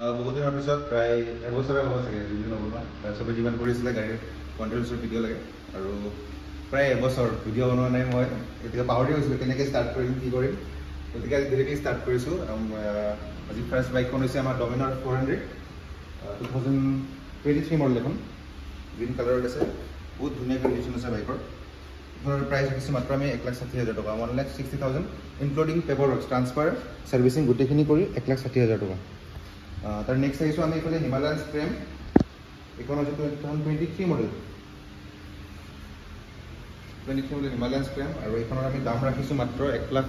বহুত দিনৰ পিছত প্ৰায় এবছৰে হ'ব চাগে ৰিভিউ নবনোৱা চবে ডিমাণ্ড কৰিছিলে গাড়ীৰ কণ্ট্ৰলছৰ ভিডিঅ' লাগে আৰু প্ৰায় এবছৰ ভিডিঅ' বনোৱা নাই মই এতিয়া পাহৰি গৈছিলোঁ কেনেকৈ ষ্টাৰ্ট কৰিম কি কৰিম গতিকে আজি ডিৰেক্টলি ষ্টাৰ্ট কৰিছোঁ আজি ফাৰ্ষ্ট বাইকখন হৈছে আমাৰ ডমিনাৰ 400 2023 মডেল এখন গ্ৰীণ কালাৰত আছে বহুত ধুনীয়া কণ্ডিশ্যন আছে বাইকৰ এইখনৰ প্ৰাইচ হৈছে মাত্ৰ আমি 1,60,000 টকা 1,60,000 including paper works transfer servicing গোটেইখিনি কৰি 1,60,000 টকা তাৰ নেক্সট আহিছোঁ আমি এইফালে হিমালয়ান স্প্ৰেম এইখন হৈছে 2023 মডেল হিমালয়ান স্প্ৰেম আৰু এইখনৰ আমি দাম ৰাখিছোঁ মাত্ৰ 1,53,000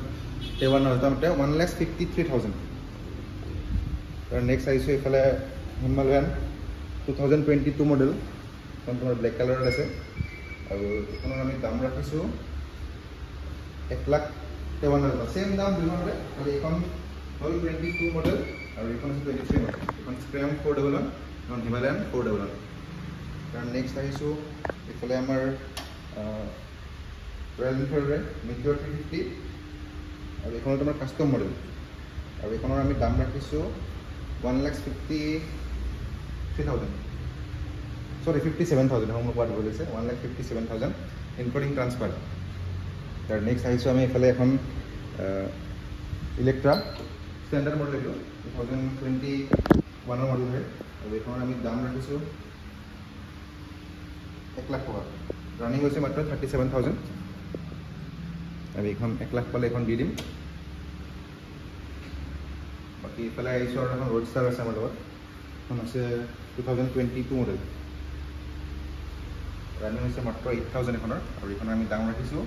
1,53,000 তাৰ নেক্সট আহিছোঁ এইফালে হিমালয়ান 2022 মডেল এখন তোমাৰ ব্লেক কালাৰত আছে আৰু এইখনৰ আমি দাম ৰাখিছোঁ 1,53,000 চেম দাম দুইখনৰে আৰু এইখন হ'ল 22 মডেল আৰু এইখন আছে 23 মডেল এইখন স্প্ৰেম 411 এখন হিমালয়ান 411 তাৰ নেক্সট আহিছোঁ এইফালে আমাৰ ৰয়েল এনফিল্ডৰে মিটিঅৰ 350 আৰু এইখনত আমাৰ কাষ্টম মডেল আৰু এইখনৰ আমি দাম ৰাখিছোঁ 1,57,000 মোৰ কোৱাত ভুল হৈছে 1,57,000 ইনক্লুডিং ট্ৰান্সফাৰ তাৰ নেক্সট আহিছোঁ আমি এইফালে এখন ইলেক্ট্ৰা ষ্টেণ্ডাৰ্ড মডেল এইটো 2021 মডেল হয় আৰু এইখনৰ আমি দাম ৰাখিছোঁ 1,00,000 টকা ৰানিং হৈছে মাত্ৰ 37,000 আৰু এইখন 1,00,000 পালে এইখন দি দিম বাকী ইফালে আহিছোঁ আৰু এখন ৰোড ষ্টাৰ আছে আমাৰ লগত এখন আছে 2022 মডেল ৰানিং হৈছে মাত্ৰ 8,000 এখনৰ আৰু এইখনৰ আমি দাম ৰাখিছোঁ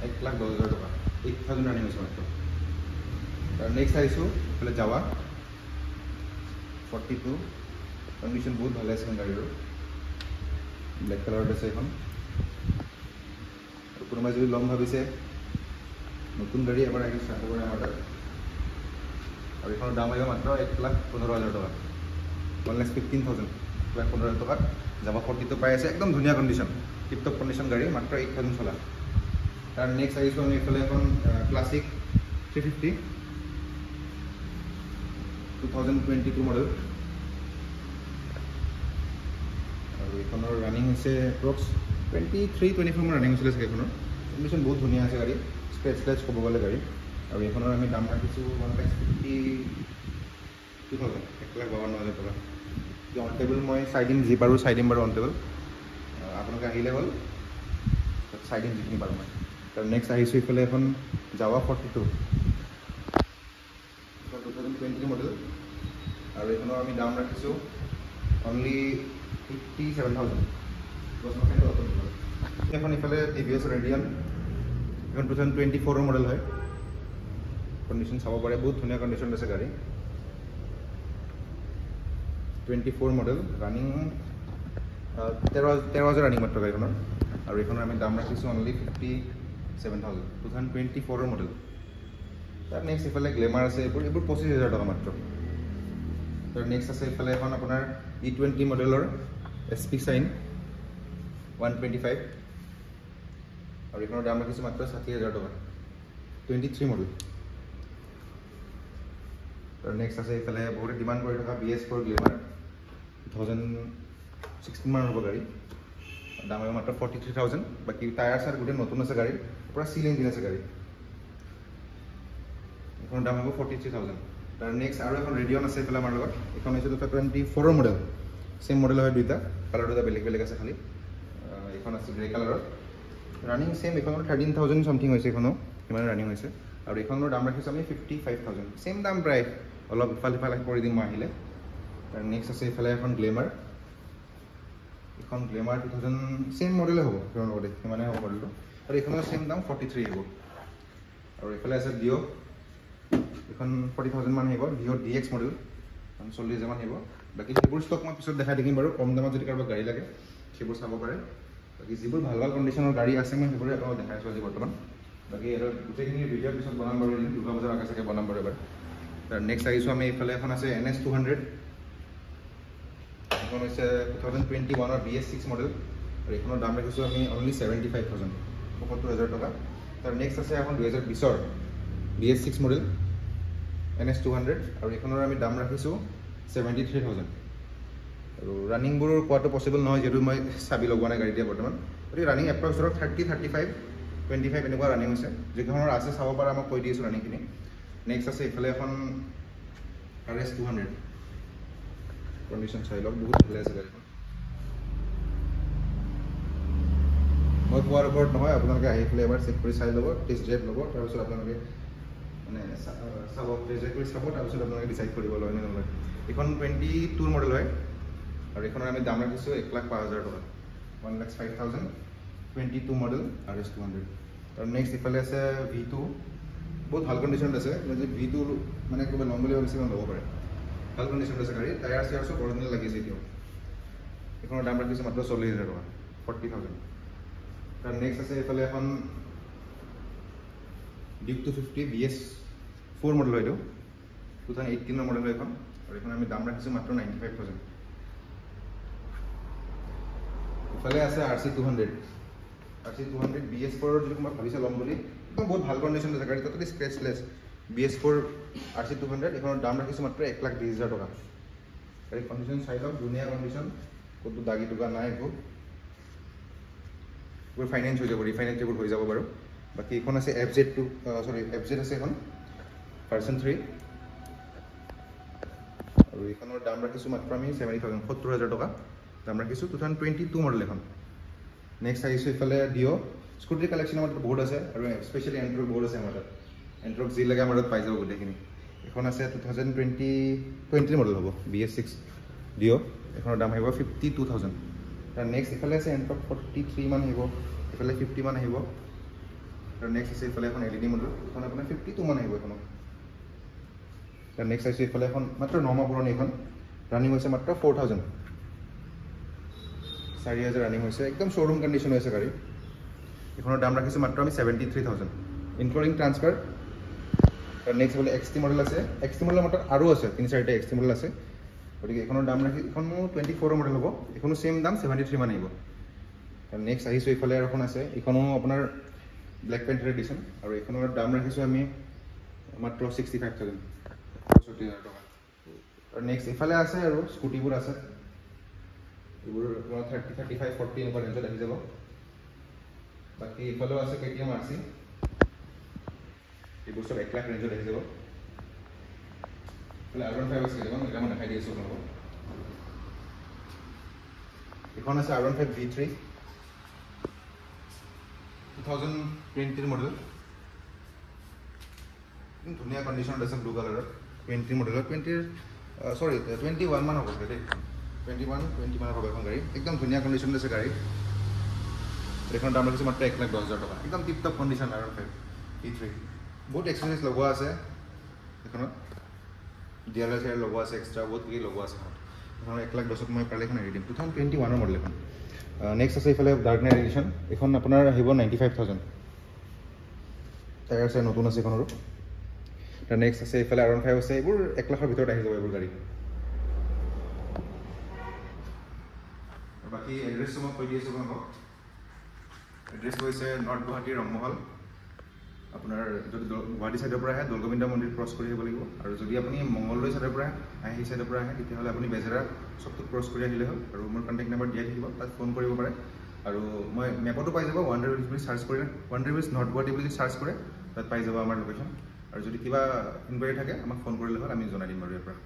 1,10,000 টকা 8,000 ৰানিং হৈছে মাত্ৰ তাৰ নেক্সট আহিছোঁ এইফালে জাৱা 42 কণ্ডিশ্যন বহুত ভালে আছে গাড়ীৰো ব্লেক কালাৰত আছে এইখন আৰু কোনোবাই যদি ল'ম ভাবিছে নতুন গাড়ী এবাৰ আহি ষ্টাৰ্ট কৰে আমাৰ তাত আৰু এইখনৰ দাম আহিব মাত্ৰ 1,15,000 টকা 1,15,000 1,15,000 টকাত জাৱা 42 পাই আছে একদম ধুনীয়া কণ্ডিশ্যন টিপটপ কণ্ডিশ্যন গাড়ী মাত্ৰ 8,000 চলা তাৰ নেক্সট আহিছোঁ আমি এইফালে এখন ক্লাছিক 350 2022 মডেল আৰু এইখনৰ ৰানিং হৈছে এপ্ৰক্স 23-24 মান ৰানিং হৈছিলে চাগে এইখনৰ কণ্ডিশ্যন বহুত ধুনীয়া আছে গাড়ী স্ক্ৰেচ ক'ব গ'লে গাড়ী আৰু এইখনৰ আমি দাম ৰাখিছোঁ 1,52,000 1,52,000 টকা অন টেবল মই চাই দিম যি পাৰোঁ চাই দিম বাৰু অন টেবল আপোনালোকে আহিলে হ'ল চাই দিম যিখিনি পাৰোঁ মই তাৰ নেক্সট আহিছোঁ এইফালে এখন জাৱা 42 2020 মডেল আৰু এইখনৰ আমি দাম ৰাখিছোঁ অনলি 57,000 এখন ইফালে TVS ৰেডিয়ান এখন 2024 মডেল হয় কণ্ডিশ্যন চাব পাৰে বহুত ধুনীয়া কণ্ডিশ্যন আছে গাড়ী 24 মডেল ৰানিং 13,000 ৰানিং মাত্ৰ গাড়ীখনৰ আৰু এইখনৰ আমি দাম ৰাখিছোঁ অনলি 57,000 2024 মডেল তাৰ নেক্সট এইফালে গ্লেমাৰ আছে এইবোৰ 25,000 টকা মাত্ৰ তাৰ নেক্সট আছে এইফালে এখন আপোনাৰ E20 মডেলৰ SP Shine 125 আৰু এইখনৰ দাম ৰাখিছোঁ মাত্ৰ 60,000 টকা 23 মডেল তাৰ নেক্সট আছে এইফালে বহুতে ডিমাণ্ড কৰি থকা BS4 গ্লেমাৰ 2016 মান হ'ব গাড়ী দাম হ'ব মাত্ৰ 43,000 বাকী টায়াৰ চাৰ গোটেই নতুন আছে গাড়ী পূৰা চিল ইঞ্জিন আছে গাড়ী এইখনৰ দাম হ'ব 43,000 তাৰ নেক্সট আৰু এখন ৰেডিয়ন আছে এইফালে আমাৰ লগত এইখন হৈছে 2024 মডেল চেম মডেল হয় দুইটা কালাৰ দুটা বেলেগ বেলেগ আছে খালি এইখন আছে গ্ৰে কালাৰৰ ৰানিং চেম এইখনৰ 13,000 চামথিং হৈছে এইখনো সিমান ৰানিং হৈছে আৰু এইখনৰ দাম ৰাখিছোঁ আমি 55,000 চেম দাম প্ৰায় অলপ ইফাল সিফাল কৰি দিম মই আহিলে তাৰ নেক্সট আছে এইফালে এখন গ্লেমাৰ এইখন গ্লেমাৰ 2000 চেম মডেলে হ'ব সেইখনৰ লগতে সিমানে হ'ব মডেলটো আৰু এইখনৰ চেম দাম 43 হ'ব আৰু এইফালে আছে ডিঅ' এইখন 40,000 মান আহিব ডিঅ' DX মডেল 40,000 মান আহিব বাকী সেইবোৰ ষ্টক মই পিছত দেখাই থাকিম বাৰু কম দামত যদি কাৰোবাক গাড়ী লাগে সেইবোৰ চাব পাৰে বাকী যিবোৰ ভাল ভাল কণ্ডিশ্যনৰ গাড়ী আছে মই সেইবোৰে আকৌ দেখাই আছোঁ আজি বৰ্তমান বাকী আৰু গোটেইখিনি ভিডিঅ'ৰ পিছত বনাম বাৰু দুৰ্গা পূজাৰ আগে চাগে বনাম বাৰু এবাৰ তাৰ নেক্সট আহিছোঁ আমি এইফালে এখন আছে NS 200 এখন হৈছে 2021 BS6 মডেল আৰু এইখনৰ দাম ৰাখিছোঁ আমি অনলি 75,000 75,000 টকা তাৰ নেক্সট আছে এখন 2020 BS6 মডেল NS 200 আৰু এইখনৰ আমি দাম ৰাখিছোঁ 73,000 আৰু ৰানিংবোৰ কোৱাটো পচিবল নহয় যিহেতু মই চাবি লগোৱা নাই গাড়ীতে বৰ্তমান গতিকে ৰানিং এপ্ৰক্স ধৰক 30, 35, 25 এনেকুৱা ৰানিং হৈছে যিখনৰ আছে চাব পাৰা মই কৈ দিছোঁ ৰানিংখিনি নেক্সট আছে এইফালে এখন RS 200 কণ্ডিশ্যন চাই লওক বহুত ভালে আছে গাড়ীখন মই কোৱাৰ ওপৰত নহয় আপোনালোকে আহি পেলাই এবাৰ চেক কৰি চাই ল'ব টেষ্ট ড্ৰাইভ ল'ব তাৰপিছত আপোনালোকে মানে চাব টেষ্ট ড্ৰাইভ কৰি চাব তাৰপিছত আপোনালোকে ডিচাইড কৰিব লয় নে নলয় এইখন 22 মডেল হয় আৰু এইখনৰ আমি দাম ৰাখিছোঁ 1,05,000 টকা 1,05,000 22 মডেল RS 200 আৰু নেক্সট ইফালে আছে V2 বহুত ভাল কণ্ডিশ্যনত আছে যদি V2 মানে কিবা ল'ম বুলি ভাবিছে ল'ব পাৰে ভাল কণ্ডিশ্যনত আছে গাড়ী টায়াৰ চেয়াৰ চব অৰিজিনেল লাগিছে এতিয়াও এইখনৰ দাম ৰাখিছোঁ মাত্ৰ 40,000 টকা 40,000 তাৰ নেক্সট আছে এইফালে এখন Duke 250 BS 4 মডেল হয় এইটো 2018 মডেল হয় এখন আৰু এইখন আমি দাম ৰাখিছোঁ মাত্ৰ 95,000 ইফালে আছে RC 200 BS 4 যদি মই ভাবিছে ল'ম বুলি একদম বহুত ভাল কণ্ডিশ্যন আছে গাড়ী তাতে স্ক্ৰেচলেছ BS 4 RC 200 এইখনৰ দাম ৰাখিছোঁ মাত্ৰ 1,20,000 টকা গাড়ী কণ্ডিশ্যন চাই লওক ধুনীয়া কণ্ডিশ্যন ক'তো দাগি টুকা নাই একো এইবোৰ ফাইনেন্স হৈ যাব ৰিফাইনেন্স এইবোৰ হৈ যাব বাৰু বাকী এইখন আছে FZ আছে এখন ভাৰ্চন 3 আৰু এইখনৰ দাম ৰাখিছোঁ মাত্ৰ আমি 70,000 টকা দাম ৰাখিছোঁ 2022 মডেল এখন নেক্সট আহিছোঁ ইফালে ডিঅ' স্কুটি কালেকশ্যন আমাৰ তাত বহুত আছে আৰু স্পেচিয়েলি এণ্ট্ৰক বহুত আছে আমাৰ তাত এণ্ট্ৰক যি লাগে আমাৰ তাত পাই যাব গোটেইখিনি এখন আছে 2020 মডেল হ'ব BS 6 ডিঅ' এইখনৰ দাম আহিব 52,000 তাৰ নেক্সট ইফালে আছে এণ্ট্ৰক 43 মান আহিব ইফালে 50 মান আহিব আৰু নেক্সট আছে ইফালে এখন LED মডেল এইখন আপোনাৰ 52 মান আহিব এইখনত তাৰ নেক্সট আছে ইফালে এখন মাত্ৰ 9 মাহ পুৰণি এখন ৰানিং হৈছে মাত্ৰ 4,000 4,000 ৰানিং হৈছে একদম শ্ব'ৰুম কণ্ডিশ্যন হৈছে গাড়ী এইখনৰ দাম ৰাখিছোঁ মাত্ৰ আমি 73,000 ইনক্লুডিং ট্ৰান্সফাৰ আৰু নেক্সট ইফালে XT মডেল আছে XT মডেলৰ মাত্ৰ আৰু আছে 3-4টা XT মডেল আছে গতিকে এইখনৰ দাম ৰাখি এইখনো 24 মডেল হ'ব এইখনো চেম দাম 73 মান আহিব আৰু নেক্সট আহিছোঁ এইফালে আৰু এখন আছে এইখনো আপোনাৰ ব্লেক পেন্থাৰ এডিশ্যন আৰু এইখনৰ দাম ৰাখিছোঁ আমি মাত্ৰ 65,000 টকা আৰু নেক্সট এইফালে আছে আৰু স্কুটিবোৰ আছে এইবোৰ আপোনাৰ 30, 35, 40 এনেকুৱা ৰেঞ্জত আহি যাব বাকী এইফালেও আছে KTM RC এইবোৰ চব 1 লাখ ৰেঞ্জত আহি যাব R15 আছে এখন এটা মই দেখাই দি আছোঁ আপোনালোকক এখন আছে R15 V3 2020 মডেল ধুনীয়া কণ্ডিশ্যনত আছে ব্লু কালাৰৰ 20 মডেলৰ 21 মান হ'ব দেই 21 মান হ'ব এখন গাড়ী একদম ধুনীয়া কণ্ডিশ্যনত আছে গাড়ী এইখনৰ দাম ৰাখিছোঁ মাত্ৰ 1,10,000 টকা একদম tip top condition R15 V3 বহুত এক্সপিৰিয়েঞ্চ লগোৱা আছে এইখনত DRL চেয়াৰ লগোৱা আছে এক্সট্ৰা বহুত কি লগোৱা আছে এইখন 1,10,000 মই পালে এখন এৰি দিম 2021 মডেল এখন নেক্সট আছে এইফালে ডাৰ্ক নাইট এডিশ্যন এইখন আপোনাৰ আহিব 95,000 টায়াৰ চাই নতুন আছে এইখনৰো তাৰ নেক্সট আছে এইফালে R15 আছে এইবোৰ 1 লাখৰ ভিতৰত আহি যাব এইবোৰ গাড়ী বাকী এড্ৰেছটো মই কৈ দি আছোঁ আপোনালোকক এড্ৰেছটো হৈছে নৰ্থ গুৱাহাটী ৰংমহল আপোনাৰ যদি গুৱাহাটী ছাইডৰ পৰা আহে দৌলগোবিন্দ মন্দিৰ ক্ৰছ কৰি আহিব লাগিব আৰু যদি আপুনি মংগলদৈ ছাইডৰ পৰা আহে সেই ছাইডৰ পৰা আহে তেতিয়াহ'লে আপুনি বেজেৰা চবটো ক্ৰছ কৰি আহিলে হ'ল আৰু মোৰ কণ্টেক্ট নাম্বাৰ দিয়াই থাকিব তাত ফোন কৰিব পাৰে আৰু মই মেপতো পাই যাব ৱাণ্ডাৰ ব্ৰিজ বুলি চাৰ্চ কৰিলে ৱাণ্ডাৰ ব্ৰিজ নৰ্থ গুৱাহাটী বুলি চাৰ্চ কৰে তাত পাই যাব আমাৰ লোকেশ্যন আৰু যদি কিবা ইনকুৱাৰী থাকে আমাক ফোন কৰিলে হ'ল আমি জনাই দিম বাৰু ইয়াৰ পৰা